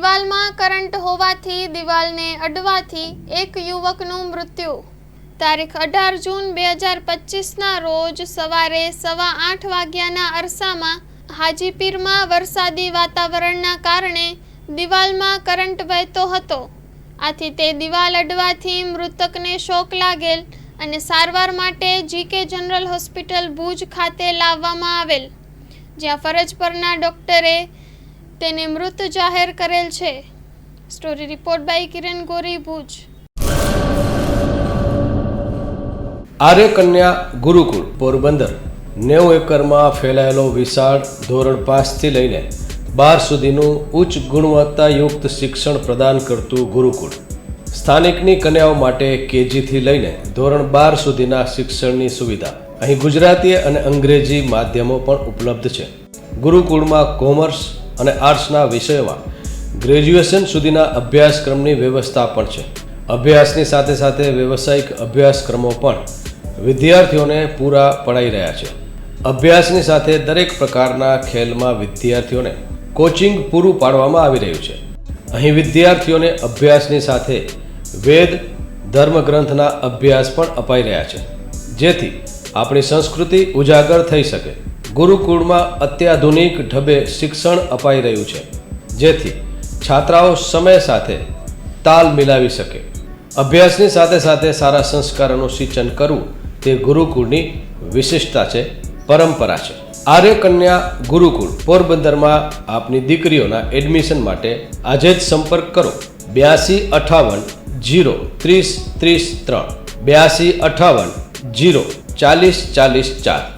દિવાલમાં કરંટ હોવાથી દિવાલને અડવાથી એક યુવકનું મૃત્યુ. તારીખ 18 જૂન 2025ના રોજ સવારે 8:15 વાગ્યાના અરસામાં હાજીપીરમાં વરસાદી વાતાવરણના કારણે દિવાલમાં કરંટ વહેતો હતો. આથી તે દિવાલ અડવાથી મૃતકને શોક લાગેલ અને સારવાર માટે જીકે જનરલ હોસ્પિટલ ભુજ ખાતે લાવવામાં આવેલ, જ્યાં ફરજ પરના ડોક્ટરે તેને મૃત જાહેર કરેલ છે. સ્ટોરી રિપોર્ટ બાય કિરણ ગોરી, ભુજ. આર્ય કન્યા ગુરુકુળ પોરબંદર 90 એકરમાં ફેલાયેલો વિશાળ ધોરણ 5 થી લઈને 12 સુધીનું ઉચ્ચ ગુણવત્તાયુક્ત શિક્ષણ પ્રદાન કરતું ગુરુકુળ. સ્થાનિકની કન્યાઓ માટે કેજી થી લઈને ધોરણ 12 સુધીના શિક્ષણની સુવિધા. અહીં ગુજરાતી અને અંગ્રેજી માધ્યમો પણ ઉપલબ્ધ છે. ગુરુકુળમાં કોમર્સ અને આર્ટ્સના વિષયોમાં ગ્રેજ્યુએશન સુધીના અભ્યાસક્રમની વ્યવસ્થા પણ છે. અભ્યાસની સાથે સાથે વ્યવસાયિક અભ્યાસક્રમો પણ વિદ્યાર્થીઓને પૂરા પડાઈ રહ્યા છે. અભ્યાસની સાથે દરેક પ્રકારના ખેલમાં વિદ્યાર્થીઓને કોચિંગ પૂરું પાડવામાં આવી રહ્યું છે. અહીં વિદ્યાર્થીઓને અભ્યાસની સાથે વેદ ધર્મગ્રંથના અભ્યાસ પણ અપાઈ રહ્યા છે, જેથી આપણી સંસ્કૃતિ ઉજાગર થઈ શકે. ગુરુકુળમાં અત્યાધુનિક ઢબે શિક્ષણ અપાઈ રહ્યું છે, જેથી છાત્રાઓ સમય સાથે તાલ મિલાવી શકે. અભ્યાસની સાથે સાથે સારા સંસ્કારોનું સિંચન કરવું તે ગુરુકુળની વિશિષ્ટતા છે, પરંપરા છે. આર્ય કન્યા ગુરુકુળ પોરબંદરમાં આપની દીકરીઓના એડમિશન માટે આજે જ સંપર્ક કરો. 8258 0 30 30 3 8258 0 40 40 4.